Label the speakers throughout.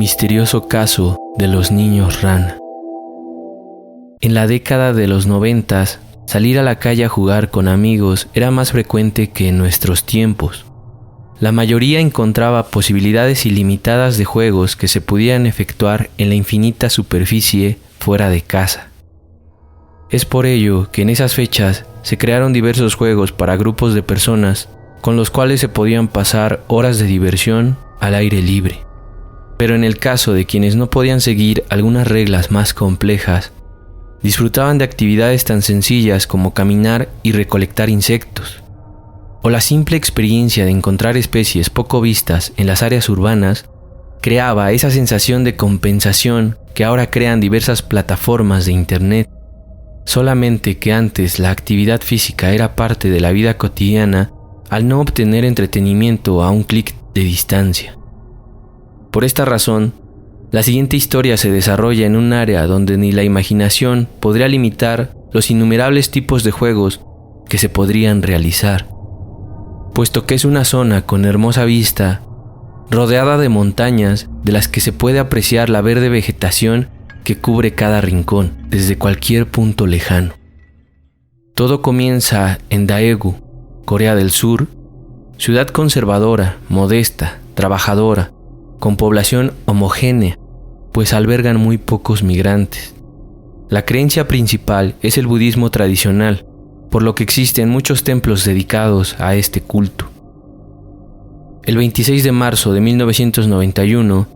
Speaker 1: misterioso caso de los niños rana. En la década de los 90, salir a la calle a jugar con amigos era más frecuente que en nuestros tiempos. La mayoría encontraba posibilidades ilimitadas de juegos que se podían efectuar en la infinita superficie fuera de casa. Es por ello que en esas fechas se crearon diversos juegos para grupos de personas con los cuales se podían pasar horas de diversión al aire libre. Pero en el caso de quienes no podían seguir algunas reglas más complejas, disfrutaban de actividades tan sencillas como caminar y recolectar insectos, o la simple experiencia de encontrar especies poco vistas en las áreas urbanas creaba esa sensación de compensación que ahora crean diversas plataformas de internet. Solamente que antes la actividad física era parte de la vida cotidiana al no obtener entretenimiento a un clic de distancia. Por esta razón, la siguiente historia se desarrolla en un área donde ni la imaginación podría limitar los innumerables tipos de juegos que se podrían realizar, puesto que es una zona con hermosa vista, rodeada de montañas de las que se puede apreciar la verde vegetación que cubre cada rincón desde cualquier punto lejano. Todo comienza en Daegu, Corea del Sur, ciudad conservadora, modesta, trabajadora, con población homogénea, pues albergan muy pocos migrantes. La creencia principal es el budismo tradicional, por lo que existen muchos templos dedicados a este culto. El 26 de marzo de 1991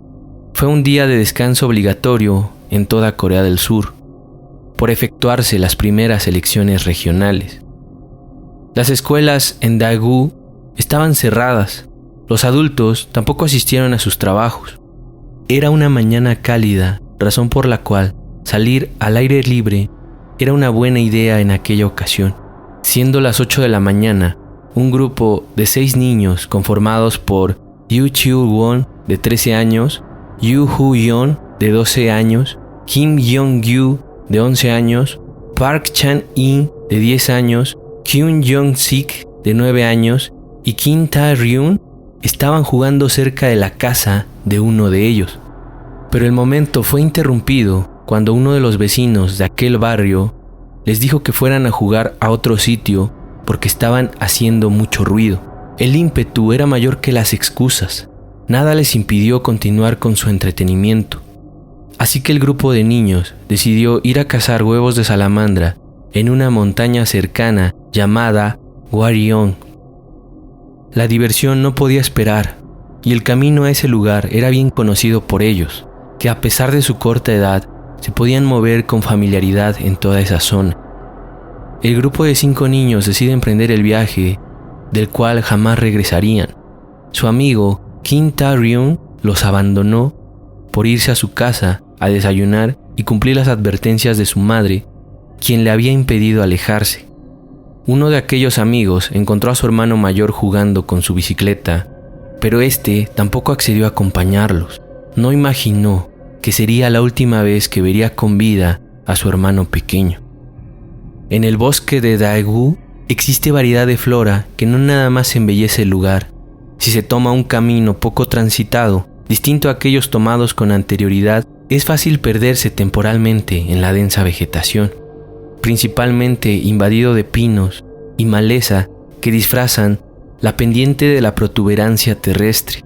Speaker 1: fue un día de descanso obligatorio en toda Corea del Sur, por efectuarse las primeras elecciones regionales. Las escuelas en Daegu estaban cerradas, los adultos tampoco asistieron a sus trabajos. Era una mañana cálida, razón por la cual salir al aire libre era una buena idea en aquella ocasión. Siendo las 8 de la mañana, un grupo de 6 niños conformados por Yu Chiu-won de 13 años, Yu Hu-yeon de 12 años, Kim Yong-gyu de 11 años, Park Chan-in de 10 años, Kyun Jong-sik de 9 años y Kim Ta-ryun estaban jugando cerca de la casa de uno de ellos. Pero el momento fue interrumpido cuando uno de los vecinos de aquel barrio les dijo que fueran a jugar a otro sitio porque estaban haciendo mucho ruido. El ímpetu era mayor que las excusas. Nada les impidió continuar con su entretenimiento. Así que el grupo de niños decidió ir a cazar huevos de salamandra en una montaña cercana llamada Gwaryeong. La diversión no podía esperar, y el camino a ese lugar era bien conocido por ellos, que a pesar de su corta edad, se podían mover con familiaridad en toda esa zona. El grupo de 5 niños decide emprender el viaje, del cual jamás regresarían. Su amigo, Kim Ta-ryun, los abandonó por irse a su casa a desayunar y cumplir las advertencias de su madre, quien le había impedido alejarse. Uno de aquellos amigos encontró a su hermano mayor jugando con su bicicleta, pero este tampoco accedió a acompañarlos. No imaginó que sería la última vez que vería con vida a su hermano pequeño. En el bosque de Daegu existe variedad de flora que no nada más embellece el lugar. Si se toma un camino poco transitado, distinto a aquellos tomados con anterioridad, es fácil perderse temporalmente en la densa vegetación, principalmente invadido de pinos y maleza que disfrazan la pendiente de la protuberancia terrestre.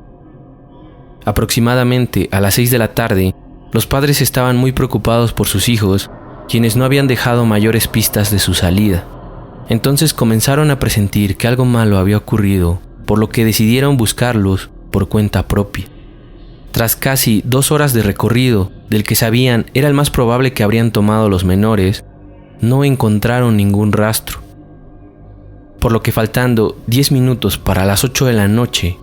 Speaker 1: Aproximadamente a las 6 de la tarde, los padres estaban muy preocupados por sus hijos, quienes no habían dejado mayores pistas de su salida. Entonces comenzaron a presentir que algo malo había ocurrido, por lo que decidieron buscarlos por cuenta propia. Tras casi 2 horas de recorrido, del que sabían era el más probable que habrían tomado los menores, no encontraron ningún rastro. Por lo que faltando 10 minutos para las 8 de la noche,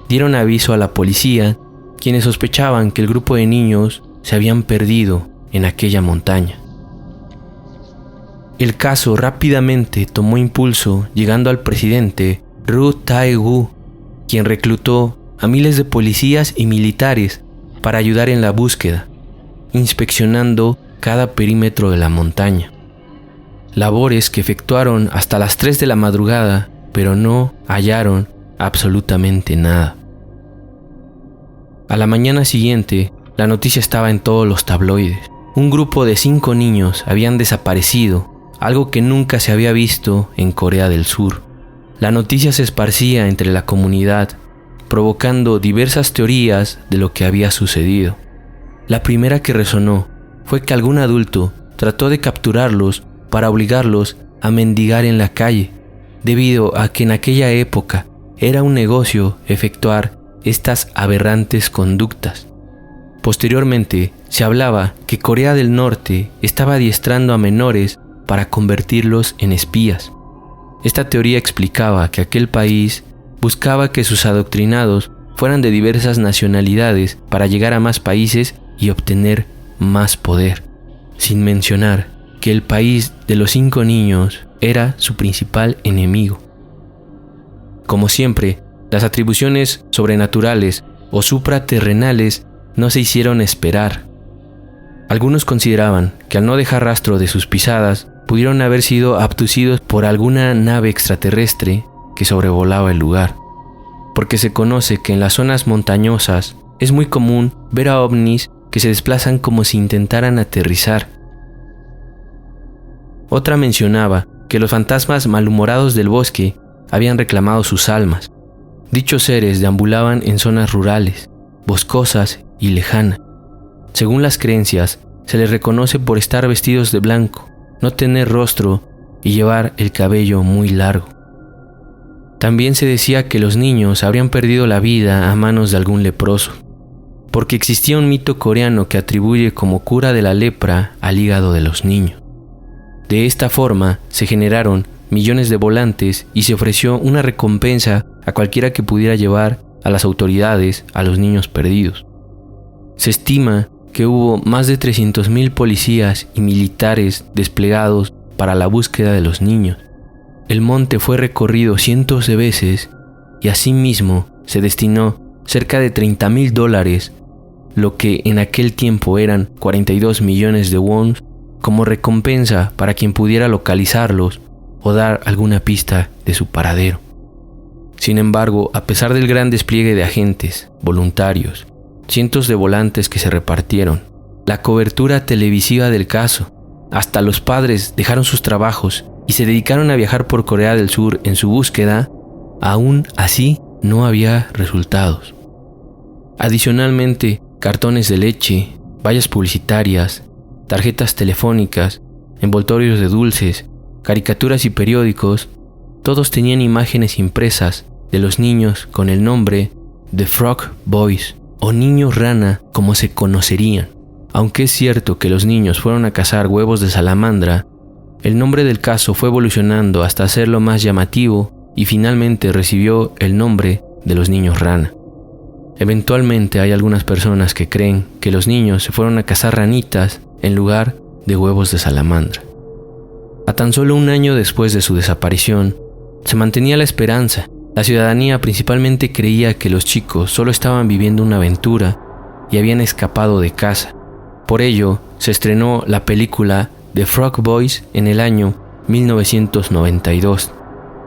Speaker 1: dieron aviso a la policía, quienes sospechaban que el grupo de niños se habían perdido en aquella montaña. El caso rápidamente tomó impulso, llegando al presidente Roh Tae-woo, quien reclutó a miles de policías y militares para ayudar en la búsqueda, inspeccionando cada perímetro de la montaña. Labores que efectuaron hasta las 3 de la madrugada, pero no hallaron absolutamente nada. A la mañana siguiente, La noticia estaba en todos los tabloides. Un grupo de 5 niños habían desaparecido, algo que nunca se había visto en Corea del Sur. La noticia se esparcía entre la comunidad, provocando diversas teorías de lo que había sucedido. La primera que resonó fue que algún adulto trató de capturarlos para obligarlos a mendigar en la calle, debido a que en aquella época era un negocio efectuar estas aberrantes conductas. Posteriormente, se hablaba que Corea del Norte estaba adiestrando a menores para convertirlos en espías. Esta teoría explicaba que aquel país buscaba que sus adoctrinados fueran de diversas nacionalidades para llegar a más países y obtener más poder, sin mencionar que el país de los 5 niños era su principal enemigo. Como siempre, las atribuciones sobrenaturales o supraterrenales no se hicieron esperar. Algunos consideraban que al no dejar rastro de sus pisadas, pudieron haber sido abducidos por alguna nave extraterrestre que sobrevolaba el lugar, porque se conoce que en las zonas montañosas es muy común ver a ovnis que se desplazan como si intentaran aterrizar. Otra mencionaba que los fantasmas malhumorados del bosque habían reclamado sus almas. Dichos seres deambulaban en zonas rurales, boscosas y lejanas. Según las creencias, se les reconoce por estar vestidos de blanco, no tener rostro y llevar el cabello muy largo. También se decía que los niños habrían perdido la vida a manos de algún leproso, porque existía un mito coreano que atribuye como cura de la lepra al hígado de los niños. De esta forma se generaron millones de volantes y se ofreció una recompensa a cualquiera que pudiera llevar a las autoridades a los niños perdidos. Se estima que hubo más de 300,000 policías y militares desplegados para la búsqueda de los niños. El monte fue recorrido cientos de veces y asimismo se destinó cerca de $30,000, lo que en aquel tiempo eran 42 millones de wons, como recompensa para quien pudiera localizarlos o dar alguna pista de su paradero. Sin embargo, a pesar del gran despliegue de agentes, voluntarios, cientos de volantes que se repartieron, la cobertura televisiva del caso, hasta los padres dejaron sus trabajos y se dedicaron a viajar por Corea del Sur en su búsqueda, aún así no había resultados. Adicionalmente, cartones de leche, vallas publicitarias, tarjetas telefónicas, envoltorios de dulces, caricaturas y periódicos, todos tenían imágenes impresas de los niños con el nombre The Frog Boys o niños rana como se conocerían. Aunque es cierto que los niños fueron a cazar huevos de salamandra, el nombre del caso fue evolucionando hasta hacerlo más llamativo y finalmente recibió el nombre de los niños rana. Eventualmente hay algunas personas que creen que los niños se fueron a cazar ranitas en lugar de huevos de salamandra. A tan solo un año después de su desaparición, se mantenía la esperanza. La ciudadanía principalmente creía que los chicos solo estaban viviendo una aventura y habían escapado de casa. Por ello, se estrenó la película The Frog Boys en el año 1992,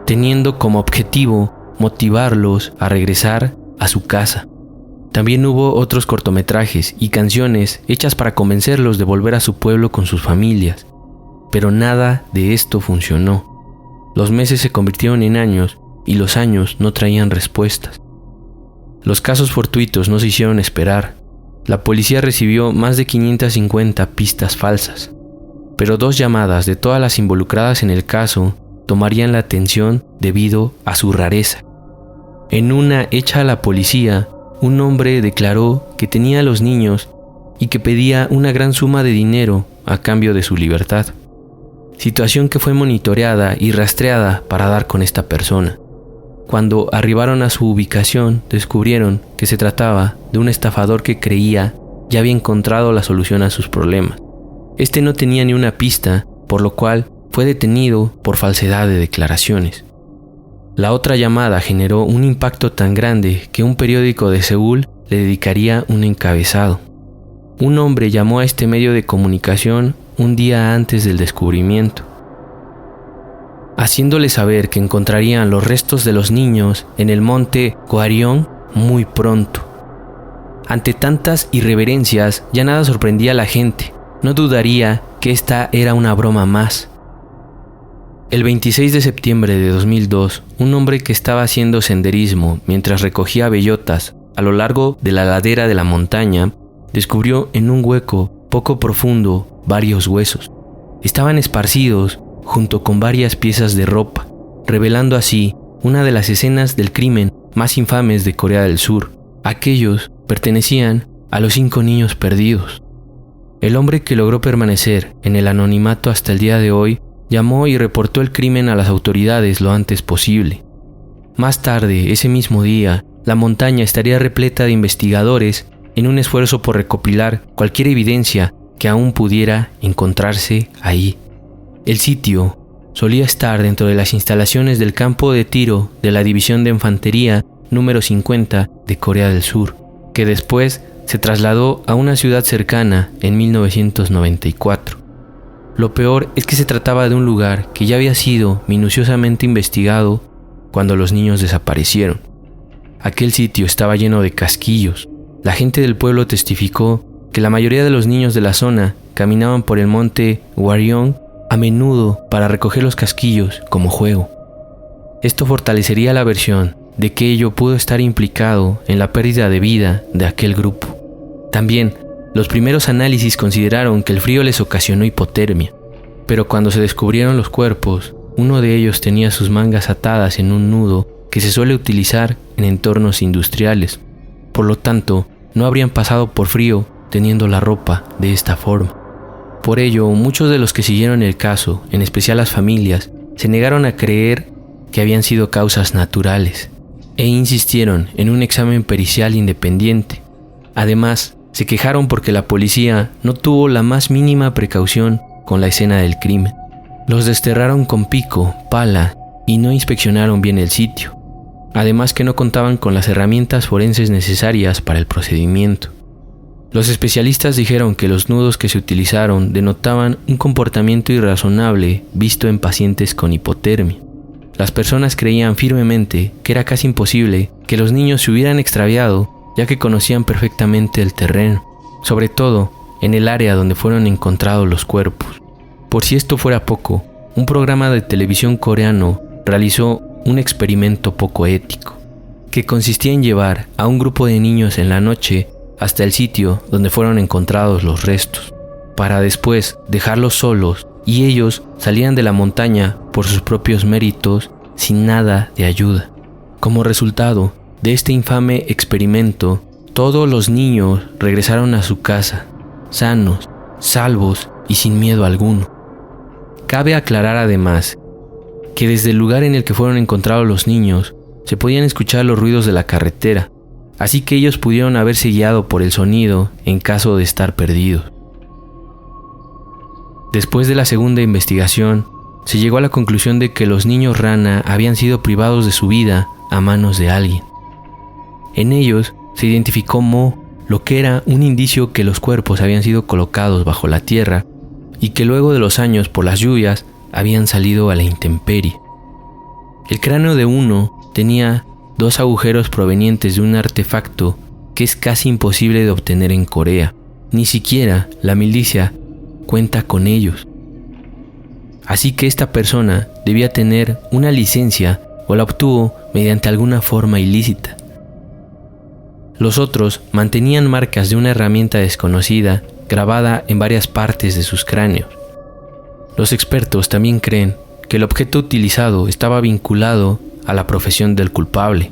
Speaker 1: teniendo como objetivo motivarlos a regresar a su casa. También hubo otros cortometrajes y canciones hechas para convencerlos de volver a su pueblo con sus familias, pero nada de esto funcionó. Los meses se convirtieron en años y los años no traían respuestas. Los casos fortuitos no se hicieron esperar. La policía recibió más de 550 pistas falsas, pero 2 llamadas de todas las involucradas en el caso tomarían la atención debido a su rareza. En una hecha a la policía, un hombre declaró que tenía a los niños y que pedía una gran suma de dinero a cambio de su libertad. Situación que fue monitoreada y rastreada para dar con esta persona. Cuando arribaron a su ubicación, descubrieron que se trataba de un estafador que creía ya había encontrado la solución a sus problemas. Este no tenía ni una pista, por lo cual fue detenido por falsedad de declaraciones. La otra llamada generó un impacto tan grande que un periódico de Seúl le dedicaría un encabezado. Un hombre llamó a este medio de comunicación un día antes del descubrimiento, haciéndole saber que encontrarían los restos de los niños en el monte Gwaryeong muy pronto. Ante tantas irreverencias ya nada sorprendía a la gente. No dudaría que esta era una broma más. El 26 de septiembre de 2002, un hombre que estaba haciendo senderismo mientras recogía bellotas a lo largo de la ladera de la montaña, descubrió en un hueco poco profundo varios huesos. Estaban esparcidos junto con varias piezas de ropa, revelando así una de las escenas del crimen más infames de Corea del Sur. Aquellos pertenecían a los 5 niños perdidos. El hombre, que logró permanecer en el anonimato hasta el día de hoy, llamó y reportó el crimen a las autoridades lo antes posible. Más tarde, ese mismo día, la montaña estaría repleta de investigadores en un esfuerzo por recopilar cualquier evidencia que aún pudiera encontrarse ahí. El sitio solía estar dentro de las instalaciones del campo de tiro de la División de Infantería número 50 de Corea del Sur, que después se trasladó a una ciudad cercana en 1994. Lo peor es que se trataba de un lugar que ya había sido minuciosamente investigado cuando los niños desaparecieron. Aquel sitio estaba lleno de casquillos. La gente del pueblo testificó que la mayoría de los niños de la zona caminaban por el monte Hwariong a menudo para recoger los casquillos como juego. Esto fortalecería la versión de que ello pudo estar implicado en la pérdida de vida de aquel grupo. También, los primeros análisis consideraron que el frío les ocasionó hipotermia, pero cuando se descubrieron los cuerpos, uno de ellos tenía sus mangas atadas en un nudo que se suele utilizar en entornos industriales. Por lo tanto, no habrían pasado por frío teniendo la ropa de esta forma. Por ello, muchos de los que siguieron el caso, en especial las familias, se negaron a creer que habían sido causas naturales e insistieron en un examen pericial independiente. Además, se quejaron porque la policía no tuvo la más mínima precaución con la escena del crimen. Los desterraron con pico, pala y no inspeccionaron bien el sitio. Además que no contaban con las herramientas forenses necesarias para el procedimiento. Los especialistas dijeron que los nudos que se utilizaron denotaban un comportamiento irrazonable visto en pacientes con hipotermia. Las personas creían firmemente que era casi imposible que los niños se hubieran extraviado, ya que conocían perfectamente el terreno, sobre todo en el área donde fueron encontrados los cuerpos. Por si esto fuera poco, un programa de televisión coreano realizó un experimento poco ético, que consistía en llevar a un grupo de niños en la noche hasta el sitio donde fueron encontrados los restos, para después dejarlos solos y ellos salieran de la montaña por sus propios méritos sin nada de ayuda. Como resultado de este infame experimento, todos los niños regresaron a su casa, sanos, salvos y sin miedo alguno. Cabe aclarar además que desde el lugar en el que fueron encontrados los niños se podían escuchar los ruidos de la carretera, así que ellos pudieron haberse guiado por el sonido en caso de estar perdidos. Después de la segunda investigación, se llegó a la conclusión de que los niños rana habían sido privados de su vida a manos de alguien. En ellos se identificó moho, lo que era un indicio que los cuerpos habían sido colocados bajo la tierra y que luego de los años por las lluvias habían salido a la intemperie. El cráneo de uno tenía 2 agujeros provenientes de un artefacto que es casi imposible de obtener en Corea. Ni siquiera la milicia cuenta con ellos. Así que esta persona debía tener una licencia o la obtuvo mediante alguna forma ilícita. Los otros mantenían marcas de una herramienta desconocida grabada en varias partes de sus cráneos. Los expertos también creen que el objeto utilizado estaba vinculado a la profesión del culpable.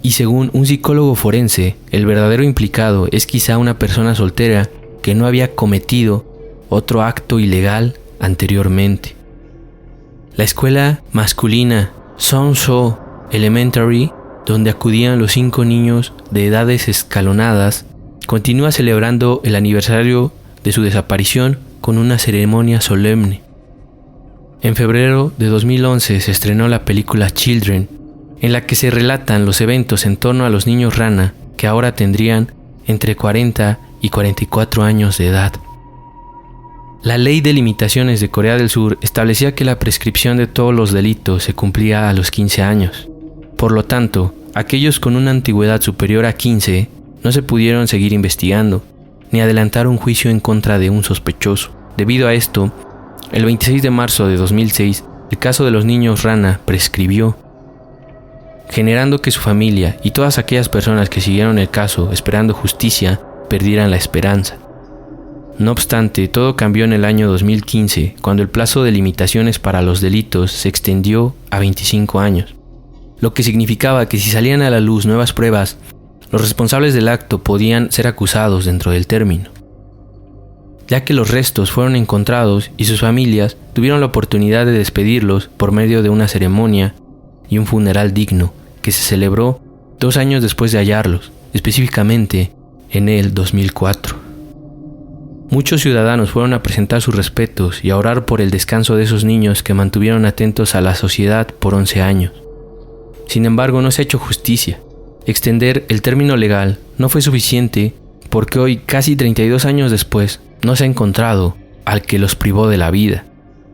Speaker 1: Y según un psicólogo forense, el verdadero implicado es quizá una persona soltera que no había cometido otro acto ilegal anteriormente. La escuela masculina Sonsho Elementary, donde acudían los 5 niños de edades escalonadas, continúa celebrando el aniversario de su desaparición con una ceremonia solemne. En febrero de 2011 se estrenó la película Children, en la que se relatan los eventos en torno a los niños rana, que ahora tendrían entre 40 y 44 años de edad. La Ley de Limitaciones de Corea del Sur establecía que la prescripción de todos los delitos se cumplía a los 15 años. Por lo tanto, aquellos con una antigüedad superior a 15 no se pudieron seguir investigando, ni adelantar un juicio en contra de un sospechoso. Debido a esto, el 26 de marzo de 2006, el caso de los niños rana prescribió, generando que su familia y todas aquellas personas que siguieron el caso esperando justicia perdieran la esperanza. No obstante, todo cambió en el año 2015, cuando el plazo de limitaciones para los delitos se extendió a 25 años, lo que significaba que si salían a la luz nuevas pruebas, los responsables del acto podían ser acusados dentro del término, ya que los restos fueron encontrados y sus familias tuvieron la oportunidad de despedirlos por medio de una ceremonia y un funeral digno que se celebró 2 años después de hallarlos, específicamente en el 2004. Muchos ciudadanos fueron a presentar sus respetos y a orar por el descanso de esos niños que mantuvieron atentos a la sociedad por 11 años. Sin embargo, no se ha hecho justicia. Extender el término legal no fue suficiente porque hoy, casi 32 años después, no se ha encontrado al que los privó de la vida.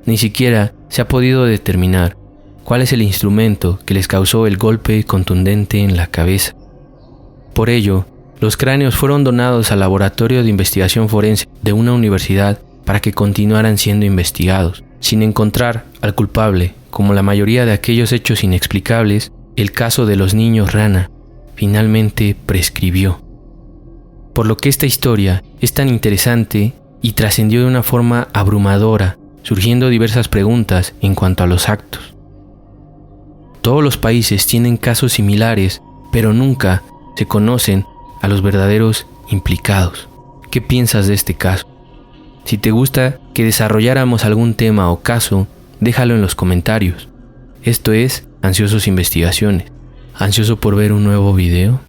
Speaker 1: Ni siquiera se ha podido determinar cuál es el instrumento que les causó el golpe contundente en la cabeza. Por ello, los cráneos fueron donados al laboratorio de investigación forense de una universidad para que continuaran siendo investigados. Sin encontrar al culpable, como la mayoría de aquellos hechos inexplicables, el caso de los niños rana finalmente prescribió. Por lo que esta historia es tan interesante y trascendió de una forma abrumadora, surgiendo diversas preguntas en cuanto a los actos. Todos los países tienen casos similares, pero nunca se conocen a los verdaderos implicados. ¿Qué piensas de este caso? Si te gusta que desarrolláramos algún tema o caso, déjalo en los comentarios. Esto es Ansiosos Investigaciones. ¿Ansioso por ver un nuevo video?